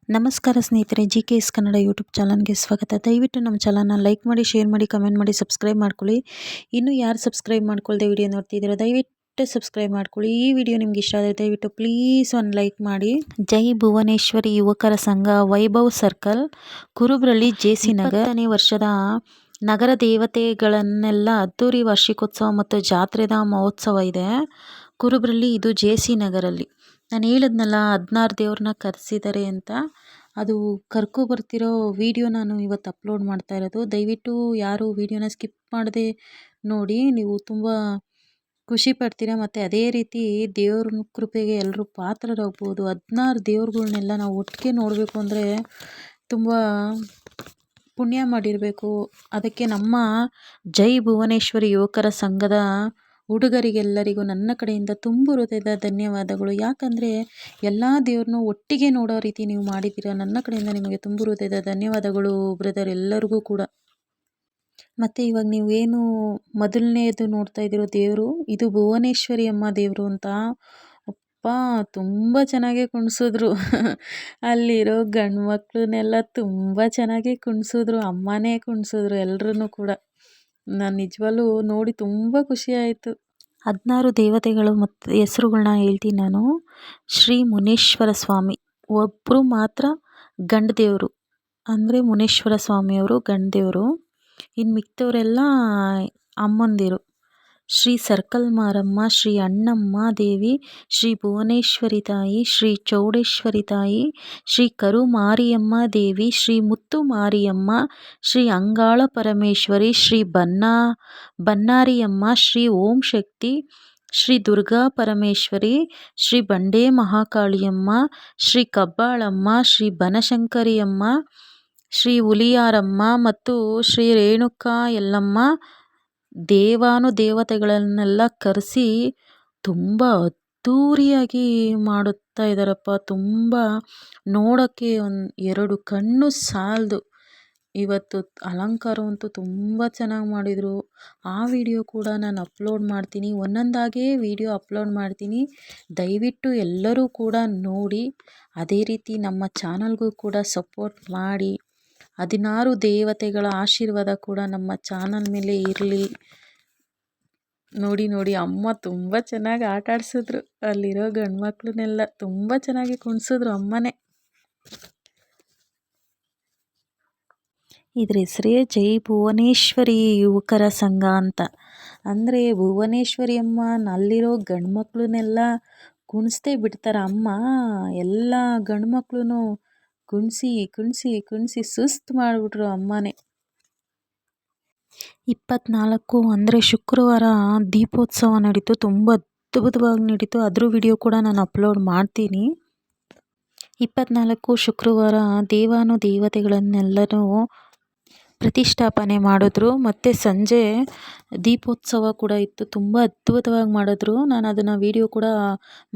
ನಮಸ್ಕಾರ ಸ್ನೇಹಿತರೆ, G K S Kannada YouTube ಚಾನಲ್ಗೆ ಸ್ವಾಗತ. ದಯವಿಟ್ಟು ನಮ್ಮ ಚಾನಲ್ನ ಲೈಕ್ ಮಾಡಿ, ಶೇರ್ ಮಾಡಿ, ಕಮೆಂಟ್ ಮಾಡಿ, ಸಬ್ಸ್ಕ್ರೈಬ್ ಮಾಡ್ಕೊಳ್ಳಿ. ಇನ್ನೂ ಯಾರು ಸಬ್ಸ್ಕ್ರೈಬ್ ಮಾಡ್ಕೊಳ್ಳದೆ ವಿಡಿಯೋ ನೋಡ್ತಿದ್ದೀರೋ ದಯವಿಟ್ಟು ಸಬ್ಸ್ಕ್ರೈಬ್ ಮಾಡ್ಕೊಳ್ಳಿ. ಈ ವಿಡಿಯೋ ನಿಮ್ಗೆ ಇಷ್ಟ ಆದರೆ ದಯವಿಟ್ಟು ಪ್ಲೀಸ್ ಒಂದು ಲೈಕ್ ಮಾಡಿ. ಜೈ ಭುವನೇಶ್ವರಿ ಯುವಕರ ಸಂಘ, ವೈಭವ್ ಸರ್ಕಲ್, ಕುರುಬ್ರಳ್ಳಿ, ಜೆಸಿ ನಗರ್. 20ನೇ ವರ್ಷದ ನಗರ ದೇವತೆಗಳನ್ನೆಲ್ಲ ಅದ್ದೂರಿ ವಾರ್ಷಿಕೋತ್ಸವ ಮತ್ತು ಜಾತ್ರೆದ ಮಹೋತ್ಸವ ಇದೆ ಕುರುಬ್ರಳ್ಳಿ. ಇದು ಜೆಸಿ ನಗರಲ್ಲಿ. ನಾನು ಹೇಳಿದ್ನಲ್ಲ 16 ದೇವ್ರನ್ನ ಕರೆಸಿದ್ದಾರೆ ಅಂತ, ಅದು ಬರ್ತಿರೋ ವಿಡಿಯೋ ನಾನು ಇವತ್ತು ಅಪ್ಲೋಡ್ ಮಾಡ್ತಾ ಇರೋದು. ದಯವಿಟ್ಟು ಯಾರು ವಿಡಿಯೋನ ಸ್ಕಿಪ್ ಮಾಡದೆ ನೋಡಿ, ನೀವು ತುಂಬ ಖುಷಿ ಪಡ್ತೀರಾ. ಮತ್ತು ಅದೇ ರೀತಿ ದೇವ್ರ ಕೃಪೆಗೆ ಎಲ್ಲರೂ ಪಾತ್ರರಾಗ್ಬೋದು. 16 ದೇವ್ರುಗಳ್ನೆಲ್ಲ ನಾವು ಒಟ್ಟಿಗೆ ನೋಡಬೇಕು ಅಂದರೆ ತುಂಬ ಪುಣ್ಯ ಮಾಡಿರಬೇಕು. ಅದಕ್ಕೆ ನಮ್ಮ ಜೈ ಭುವನೇಶ್ವರಿ ಯುವಕರ ಸಂಘದ ಹುಡುಗರಿಗೆಲ್ಲರಿಗೂ ನನ್ನ ಕಡೆಯಿಂದ ತುಂಬು ಹೃದಯದ ಧನ್ಯವಾದಗಳು. ಯಾಕಂದರೆ ಎಲ್ಲ ದೇವ್ರನ್ನೂ ಒಟ್ಟಿಗೆ ನೋಡೋ ರೀತಿ ನೀವು ಮಾಡಿದ್ದೀರಾ. ನನ್ನ ಕಡೆಯಿಂದ ನಿಮಗೆ ತುಂಬು ಹೃದಯದ ಧನ್ಯವಾದಗಳು ಬ್ರದರ್, ಎಲ್ಲರಿಗೂ ಕೂಡ. ಮತ್ತು ಇವಾಗ ನೀವು ಏನು ಮೊದಲನೇದು ನೋಡ್ತಾ ಇದ್ದೀರೋ ದೇವರು, ಇದು ಭುವನೇಶ್ವರಿ ಅಮ್ಮ ದೇವರು ಅಂತ. ಅಪ್ಪ ತುಂಬ ಚೆನ್ನಾಗಿ ಕುಣಿಸಿದ್ರು. ಅಲ್ಲಿರೋ ಗಂಡು ಮಕ್ಕಳನ್ನೆಲ್ಲ ತುಂಬ ಚೆನ್ನಾಗಿ ಕುಣಿಸಿದ್ರು, ಅಮ್ಮನೇ ಕುಣಿಸಿದ್ರು ಎಲ್ಲರೂ ಕೂಡ. ನಾನು ನಿಜವಾಗ್ಲೂ ನೋಡಿ ತುಂಬ ಖುಷಿ ಆಯಿತು. 16 ದೇವತೆಗಳು ಮತ್ತು ಹೆಸರುಗಳನ್ನ ಹೇಳ್ತೀನಿ ನಾನು. ಶ್ರೀ ಮುನೇಶ್ವರ ಸ್ವಾಮಿ ಒಬ್ಬರು ಮಾತ್ರ ಗಂಡು ದೇವರು, ಅಂದರೆ ಮುನೇಶ್ವರ ಸ್ವಾಮಿಯವರು ಗಂಡು ದೇವರು. ಇನ್ನು ಮಿಕ್ತವರೆಲ್ಲ ಅಮ್ಮಂದಿರು. ಶ್ರೀ ಸರ್ಕಲ್ ಮಾರಮ್ಮ, ಶ್ರೀ ಅಣ್ಣಮ್ಮ ದೇವಿ, ಶ್ರೀ ಭುವನೇಶ್ವರಿ ತಾಯಿ, ಶ್ರೀ ಚೌಡೇಶ್ವರಿ ತಾಯಿ, ಶ್ರೀ ಕರು ಮಾರಿಯಮ್ಮ ದೇವಿ, ಶ್ರೀ ಮುತ್ತು ಮಾರಿಯಮ್ಮ, ಶ್ರೀ ಅಂಗಾಳ ಪರಮೇಶ್ವರಿ, ಶ್ರೀ ಬನ್ನಾರಿಯಮ್ಮ, ಶ್ರೀ ಓಂ ಶಕ್ತಿ, ಶ್ರೀ ದುರ್ಗಾ ಪರಮೇಶ್ವರಿ, ಶ್ರೀ ಬಂಡೆ ಮಹಾಕಾಳಿಯಮ್ಮ, ಶ್ರೀ ಕಬ್ಬಾಳಮ್ಮ, ಶ್ರೀ ಬನಶಂಕರಿಯಮ್ಮ, ಶ್ರೀ ಹುಲಿಯಾರಮ್ಮ ಮತ್ತು ಶ್ರೀ ರೇಣುಕಾ ಯಲ್ಲಮ್ಮ ದೇವಾನುದೇವತೆಗಳನ್ನೆಲ್ಲ ಕರೆಸಿ ತುಂಬ ಅದ್ಧೂರಿಯಾಗಿ ಮಾಡುತ್ತಾ ಇದ್ದಾರಪ್ಪ. ತುಂಬ ನೋಡೋಕ್ಕೆ ಎರಡು ಕಣ್ಣು ಸಾಲದು. ಇವತ್ತು ಅಲಂಕಾರವಂತೂ ತುಂಬ ಚೆನ್ನಾಗಿ ಮಾಡಿದರು. ಆ ವಿಡಿಯೋ ಕೂಡ ನಾನು ಅಪ್ಲೋಡ್ ಮಾಡ್ತೀನಿ, ಒಂದೊಂದಾಗೇ ವಿಡಿಯೋ ಅಪ್ಲೋಡ್ ಮಾಡ್ತೀನಿ. ದಯವಿಟ್ಟು ಎಲ್ಲರೂ ಕೂಡ ನೋಡಿ. ಅದೇ ರೀತಿ ನಮ್ಮ ಚಾನಲ್ಗೂ ಕೂಡ ಸಪೋರ್ಟ್ ಮಾಡಿ. 16 ದೇವತೆಗಳ ಆಶೀರ್ವಾದ ಕೂಡ ನಮ್ಮ ಚಾನಲ್ ಮೇಲೆ ಇರಲಿ. ನೋಡಿ ಅಮ್ಮ ತುಂಬ ಚೆನ್ನಾಗಿ ಆಟ ಆಡಿಸಿದ್ರು. ಅಲ್ಲಿರೋ ಗಂಡು ಮಕ್ಕಳನ್ನೆಲ್ಲ ತುಂಬ ಚೆನ್ನಾಗಿ ಕುಣಿಸಿದ್ರು ಅಮ್ಮನೇ. ಇದ್ರ ಹೆಸರೇ ಜೈ ಭುವನೇಶ್ವರಿ ಯುವಕರ ಸಂಘ ಅಂತ. ಅಂದರೆ ಭುವನೇಶ್ವರಿ ಅಮ್ಮ ಅಲ್ಲಿರೋ ಗಂಡು ಮಕ್ಕಳನ್ನೆಲ್ಲ ಕುಣಿಸ್ತೇ ಬಿಡ್ತಾರೆ. ಅಮ್ಮ ಎಲ್ಲ ಗಂಡು ಮಕ್ಕಳು ಕುಣಿಸಿ ಕುಣಿಸಿ ಕುಣಿಸಿ ಸುಸ್ತು ಮಾಡಿಬಿಟ್ರು ಅಮ್ಮನೇ. 24 ಅಂದರೆ ಶುಕ್ರವಾರ ದೀಪೋತ್ಸವ ನಡೀತು. ತುಂಬ ಅದ್ಭುತವಾಗಿ ನಡೀತು. ಅದ್ರ ವಿಡಿಯೋ ಕೂಡ ನಾನು ಅಪ್ಲೋಡ್ ಮಾಡ್ತೀನಿ. 24 ಶುಕ್ರವಾರ ದೇವಾನುದೇವತೆಗಳನ್ನೆಲ್ಲರೂ ಪ್ರತಿಷ್ಠಾಪನೆ ಮಾಡಿದ್ರು. ಮತ್ತು ಸಂಜೆ ದೀಪೋತ್ಸವ ಕೂಡ ಇತ್ತು. ತುಂಬ ಅದ್ಭುತವಾಗಿ ಮಾಡಿದ್ರು. ನಾನು ಅದನ್ನು ವಿಡಿಯೋ ಕೂಡ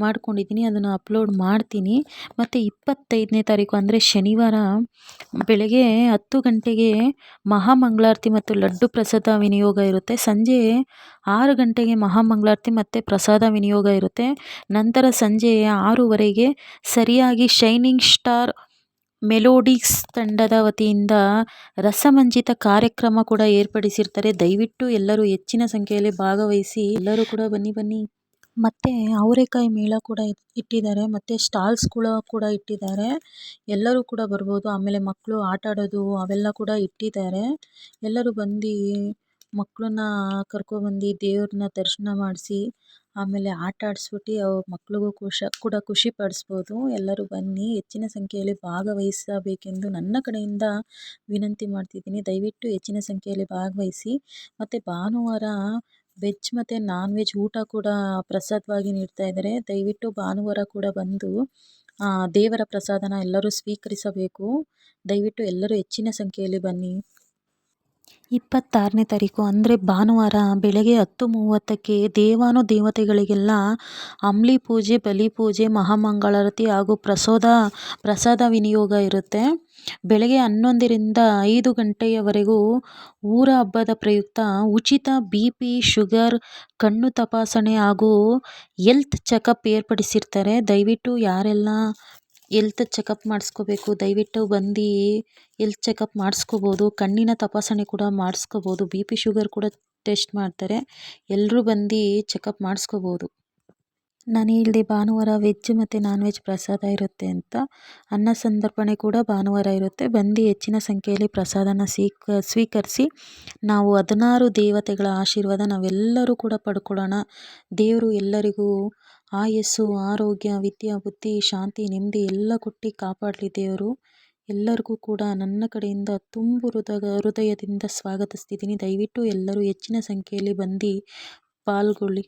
ಮಾಡ್ಕೊಂಡಿದ್ದೀನಿ, ಅದನ್ನು ಅಪ್ಲೋಡ್ ಮಾಡ್ತೀನಿ. ಮತ್ತು 25ನೇ ತಾರೀಕು ಅಂದರೆ ಶನಿವಾರ ಬೆಳಗ್ಗೆ 10 ಗಂಟೆಗೆ ಮಹಾಮಂಗಳಾರತಿ ಮತ್ತು ಲಡ್ಡು ಪ್ರಸಾದ ವಿನಿಯೋಗ ಇರುತ್ತೆ. ಸಂಜೆ 6 ಗಂಟೆಗೆ ಮಹಾಮಂಗಳಾರತಿ ಮತ್ತು ಪ್ರಸಾದ ವಿನಿಯೋಗ ಇರುತ್ತೆ. ನಂತರ ಸಂಜೆ 6:15ಗೆ ಸರಿಯಾಗಿ ಶೈನಿಂಗ್ ಸ್ಟಾರ್ ಮೆಲೋಡಿಸ್ ತಂಡದ ವತಿಯಿಂದ ರಸಮಂಜಿತ ಕಾರ್ಯಕ್ರಮ ಕೂಡ ಏರ್ಪಡಿಸಿರ್ತಾರೆ. ದಯವಿಟ್ಟು ಎಲ್ಲರೂ ಹೆಚ್ಚಿನ ಸಂಖ್ಯೆಯಲ್ಲಿ ಭಾಗವಹಿಸಿ. ಎಲ್ಲರೂ ಕೂಡ ಬನ್ನಿ. ಮತ್ತು ಅವರೆಕಾಯಿ ಮೇಳ ಕೂಡ ಇಟ್ಟಿದ್ದಾರೆ. ಮತ್ತು ಸ್ಟಾಲ್ಸ್ಗಳು ಕೂಡ ಇಟ್ಟಿದ್ದಾರೆ. ಎಲ್ಲರೂ ಕೂಡ ಬರ್ಬೋದು. ಆಮೇಲೆ ಮಕ್ಕಳು ಆಟ ಆಡೋದು ಅವೆಲ್ಲ ಕೂಡ ಇಟ್ಟಿದ್ದಾರೆ. ಎಲ್ಲರೂ ಬಂದು ಮಕ್ಕಳನ್ನ ಕರ್ಕೊಬಂದು ದೇವ್ರನ್ನ ದರ್ಶನ ಮಾಡಿಸಿ ಆಮೇಲೆ ಆಟ ಆಡಿಸ್ಬಿಟ್ಟು ಅವ್ರ ಮಕ್ಳಿಗೂ ಖುಷಿ ಪಡಿಸ್ಬೋದು. ಎಲ್ಲರೂ ಬನ್ನಿ, ಹೆಚ್ಚಿನ ಸಂಖ್ಯೆಯಲ್ಲಿ ಭಾಗವಹಿಸಬೇಕೆಂದು ನನ್ನ ಕಡೆಯಿಂದ ವಿನಂತಿ ಮಾಡ್ತಿದ್ದೀನಿ. ದಯವಿಟ್ಟು ಹೆಚ್ಚಿನ ಸಂಖ್ಯೆಯಲ್ಲಿ ಭಾಗವಹಿಸಿ. ಮತ್ತು ಭಾನುವಾರ ವೆಜ್ ಮತ್ತು ನಾನ್ ವೆಜ್ ಊಟ ಕೂಡ ಪ್ರಸಾದವಾಗಿ ನೀಡ್ತಾ ಇದ್ದಾರೆ. ದಯವಿಟ್ಟು ಭಾನುವಾರ ಕೂಡ ಬಂದು ದೇವರ ಪ್ರಸಾದನ ಎಲ್ಲರೂ ಸ್ವೀಕರಿಸಬೇಕು. ದಯವಿಟ್ಟು ಎಲ್ಲರೂ ಹೆಚ್ಚಿನ ಸಂಖ್ಯೆಯಲ್ಲಿ ಬನ್ನಿ. 26ನೇ ತಾರೀಕು ಅಂದರೆ ಭಾನುವಾರ ಬೆಳಗ್ಗೆ 10:30ಕ್ಕೆ ದೇವಾನುದೇವತೆಗಳಿಗೆಲ್ಲ ಅಂಬ್ಲಿ ಪೂಜೆ, ಬಲಿ ಪೂಜೆ, ಮಹಾಮಂಗಳಾರತಿ ಹಾಗೂ ಪ್ರಸಾದ ವಿನಿಯೋಗ ಇರುತ್ತೆ. ಬೆಳಗ್ಗೆ 11ರಿಂದ 5 ಗಂಟೆಯವರೆಗೂ ಊರ ಹಬ್ಬದ ಪ್ರಯುಕ್ತ ಉಚಿತ BP, ಶುಗರ್, ಕಣ್ಣು ತಪಾಸಣೆ ಹಾಗೂ ಹೆಲ್ತ್ ಚೆಕಪ್ ಏರ್ಪಡಿಸಿರ್ತಾರೆ. ದಯವಿಟ್ಟು ಯಾರೆಲ್ಲ ಎಲ್ತ್ ಚೆಕಪ್ ಮಾಡಿಸ್ಕೋಬೇಕು. ದಯವಿಟ್ಟು ಬಂದು ಎಲ್ತ್ ಚೆಕಪ್ ಮಾಡಿಸ್ಕೋಬೋದು. ಕಣ್ಣಿನ ತಪಾಸಣೆ ಕೂಡ ಮಾಡಿಸ್ಕೋಬೋದು. BP ಶುಗರ್ ಕೂಡ ಟೆಸ್ಟ್ ಮಾಡ್ತಾರೆ. ಎಲ್ಲರೂ ಬಂದು ಚೆಕಪ್ ಮಾಡಿಸ್ಕೋಬೋದು. ನಾನು ಹೇಳಿದೆ ಭಾನುವಾರ ವೆಜ್ ಮತ್ತು ನಾನ್ ವೆಜ್ ಪ್ರಸಾದ ಇರುತ್ತೆ ಅಂತ. ಅನ್ನ ಸಂತರ್ಪಣೆ ಕೂಡ ಭಾನುವಾರ ಇರುತ್ತೆ. ಬಂದು ಹೆಚ್ಚಿನ ಸಂಖ್ಯೆಯಲ್ಲಿ ಪ್ರಸಾದನ ಸ್ವೀಕರಿಸಿ ನಾವು 16 ದೇವತೆಗಳ ಆಶೀರ್ವಾದ ನಾವೆಲ್ಲರೂ ಕೂಡ ಪಡ್ಕೊಳ್ಳೋಣ. ದೇವರು ಎಲ್ಲರಿಗೂ ಆಯಸ್ಸು, ಆರೋಗ್ಯ, ವಿದ್ಯಾ, ಬುದ್ಧಿ, ಶಾಂತಿ, ನೆಮ್ಮದಿ ಎಲ್ಲ ಕೊಟ್ಟು ಕಾಪಾಡಲಿ ದೇವರು. ಎಲ್ಲರಿಗೂ ಕೂಡ ನನ್ನ ಕಡೆಯಿಂದ ತುಂಬು ಹೃದಯದಿಂದ ಸ್ವಾಗತಿಸ್ತಿದ್ದೀನಿ. ದಯವಿಟ್ಟು ಎಲ್ಲರೂ ಹೆಚ್ಚಿನ ಸಂಖ್ಯೆಯಲ್ಲಿ ಬಂದು ಪಾಲ್ಗೊಳ್ಳಿ.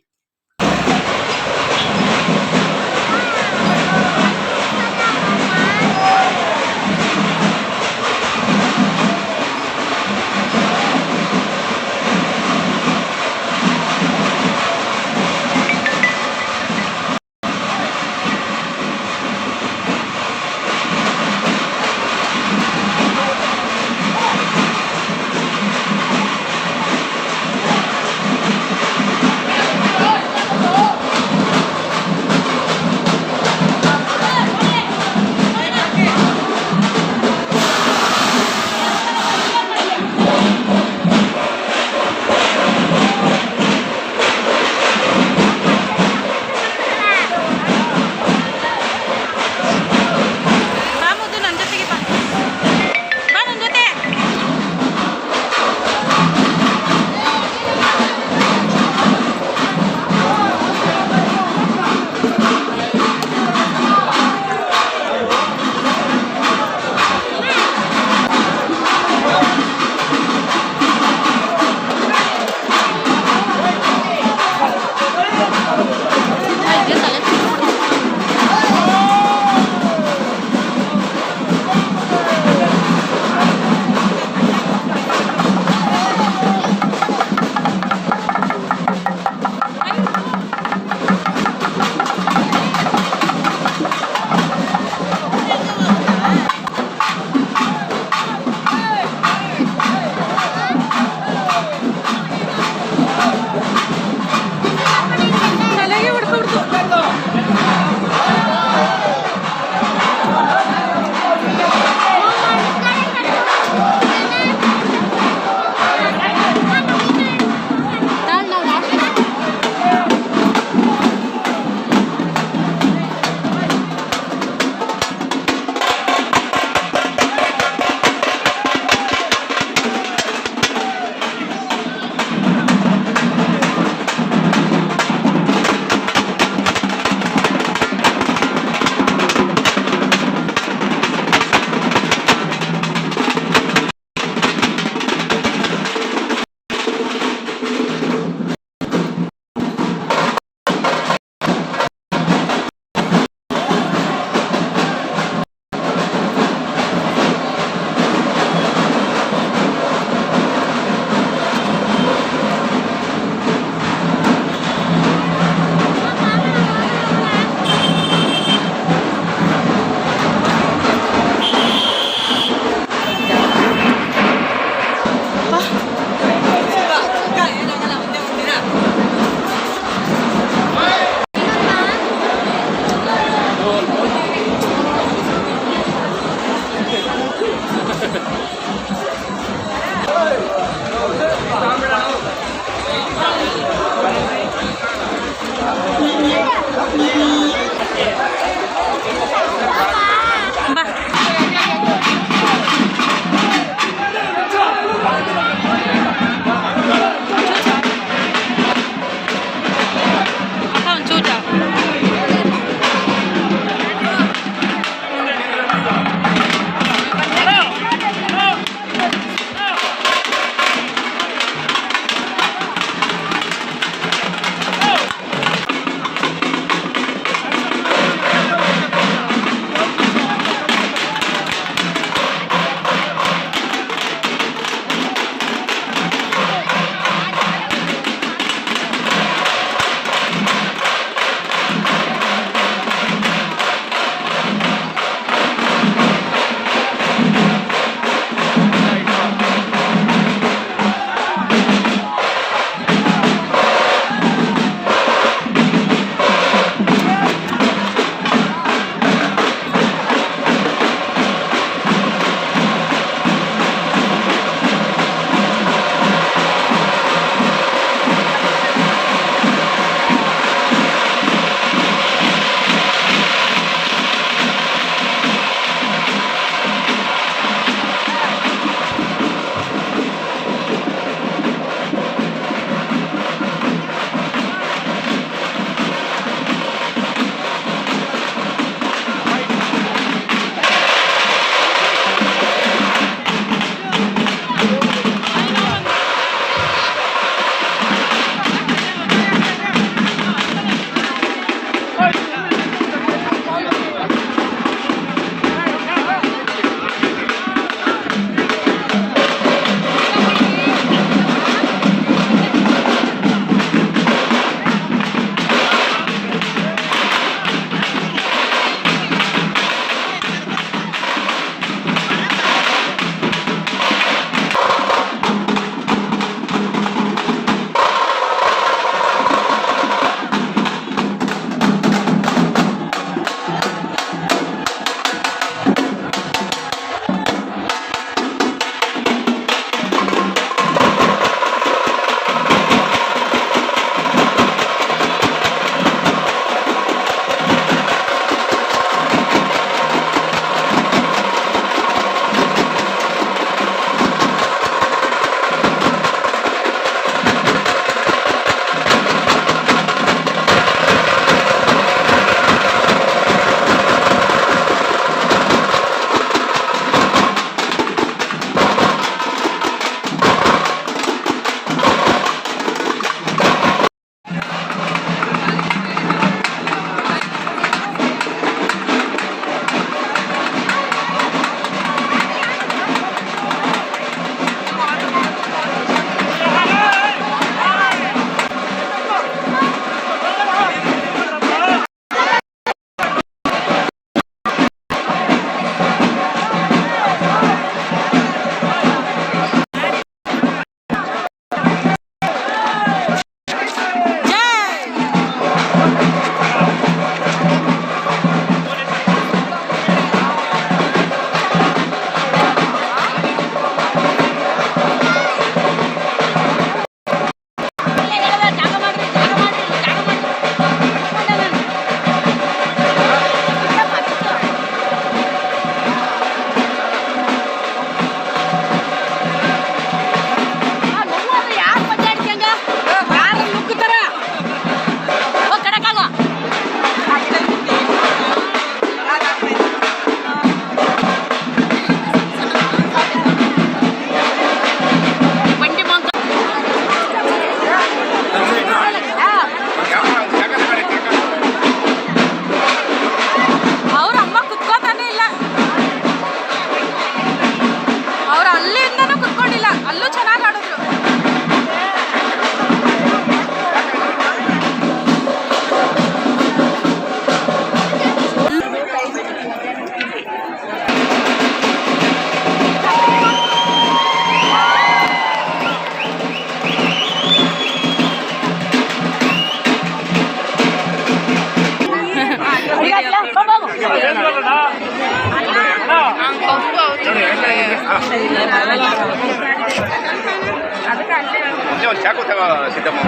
ಒಂದೇ ಒಂದು ಚಾಕು ತಗೋ ಸಿದ್ದಮ್ಮ.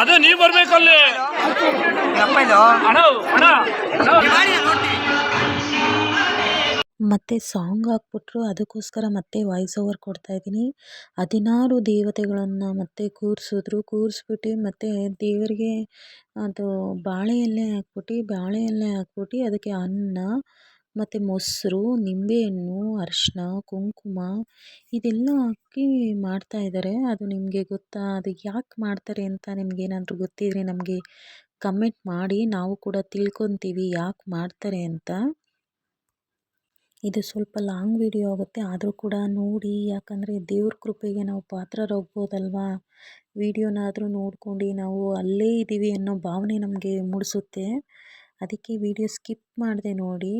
ಅದು ನೀವು ಬರ್ಬೇಕಲ್ಲಿ ಮತ್ತೆ ಸಾಂಗ್ ಹಾಕ್ಬಿಟ್ರು, ಅದಕ್ಕೋಸ್ಕರ ಮತ್ತೆ ವಾಯ್ಸ್ ಓವರ್ ಕೊಡ್ತಾಯಿದ್ದೀನಿ. 16 ದೇವತೆಗಳನ್ನು ಮತ್ತೆ ಕೂರಿಸ್ಬಿಟ್ಟು ಮತ್ತೆ ದೇವರಿಗೆ ಅದು ಬಾಳೆ ಎಲೆ ಹಾಕ್ಬಿಟ್ಟು ಅದಕ್ಕೆ ಅನ್ನ ಮತ್ತು ಮೊಸರು, ನಿಂಬೆಹಣ್ಣು, ಅರಿಶಿನ, ಕುಂಕುಮ ಇದೆಲ್ಲ ಹಾಕಿ ಮಾಡ್ತಾಯಿದ್ದಾರೆ. ಅದು ನಿಮಗೆ ಗೊತ್ತಾ? ಅದು ಯಾಕೆ ಮಾಡ್ತಾರೆ ಅಂತ ನಿಮಗೇನಾದರೂ ಗೊತ್ತಿದ್ರೆ ನಮಗೆ ಕಮೆಂಟ್ ಮಾಡಿ, ನಾವು ಕೂಡ ತಿಳ್ಕೊತೀವಿ ಯಾಕೆ ಮಾಡ್ತಾರೆ ಅಂತ. ಇದು ಸ್ವಲ್ಪ ಲಾಂಗ್ ವಿಡಿಯೋ ಆಗುತ್ತೆ, ಆದರೂ ಕೂಡ ನೋಡಿ, ಯಾಕಂದರೆ ದೇವ್ರ ಕೃಪೆಗೆ ನಾವು ಪಾತ್ರರಾಗ್ಬೋದಲ್ವಾ. ವಿಡಿಯೋನಾದರೂ ನೋಡ್ಕೊಂಡು ನಾವು ಅಲ್ಲೇ ಇದ್ದೀವಿ ಅನ್ನೋ ಭಾವನೆ ನಮಗೆ ಮೂಡಿಸುತ್ತೆ. ಅದಕ್ಕೆ ವಿಡಿಯೋ ಸ್ಕಿಪ್ ಮಾಡದೆ ನೋಡಿ.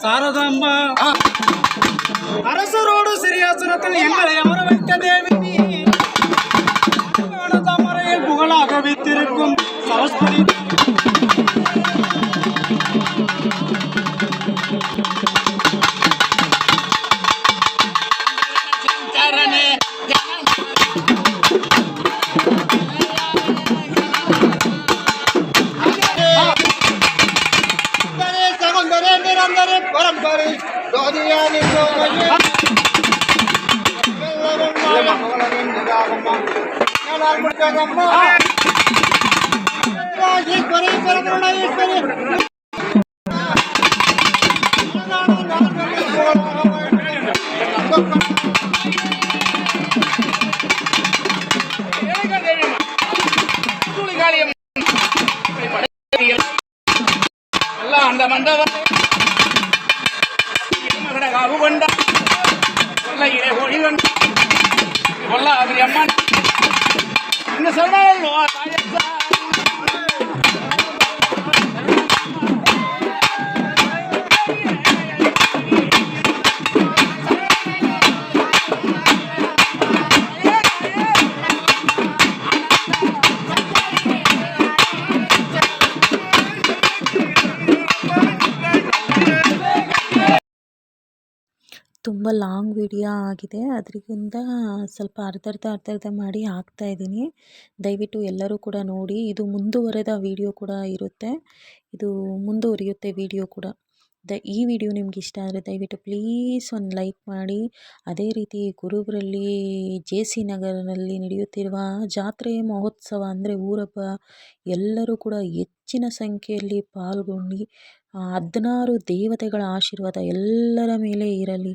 ಶಾರದಾಂಬ ಅರಸರೋಡು ಸಿರಿಯಾಸುರತಲ್ಲಿ ಎಂದರೆ ಅವರ ವೆಂಕಟದೇವಿ தாமரையில் புகழாக வைத்திருக்கும் சரஸ்வதி ತುಂಬ ಲಾಂಗ್ ವಿಡಿಯೋ ಆಗಿದೆ, ಅದರಿಂದ ಸ್ವಲ್ಪ ಅರ್ಧ ಮಾಡಿ ಹಾಕ್ತಾಯಿದ್ದೀನಿ. ದಯವಿಟ್ಟು ಎಲ್ಲರೂ ಕೂಡ ನೋಡಿ. ಇದು ಮುಂದುವರೆದ ವಿಡಿಯೋ ಕೂಡ ಇರುತ್ತೆ, ಇದು ಮುಂದುವರಿಯುತ್ತೆ ವಿಡಿಯೋ ಕೂಡ. ಈ ವಿಡಿಯೋ ನಿಮ್ಗೆ ಇಷ್ಟ ಆದರೆ ದಯವಿಟ್ಟು ಪ್ಲೀಸ್ ಒಂದು ಲೈಕ್ ಮಾಡಿ. ಅದೇ ರೀತಿ ಕುರುಬರಲ್ಲಿ JC ನಗರದಲ್ಲಿ ನಡೆಯುತ್ತಿರುವ ಜಾತ್ರೆ ಮಹೋತ್ಸವ ಅಂದರೆ ಊರಬ್ಬ, ಎಲ್ಲರೂ ಕೂಡ ಹೆಚ್ಚಿನ ಸಂಖ್ಯೆಯಲ್ಲಿ ಪಾಲ್ಗೊಂಡು 16 ದೇವತೆಗಳ ಆಶೀರ್ವಾದ ಎಲ್ಲರ ಮೇಲೆ ಇರಲಿ.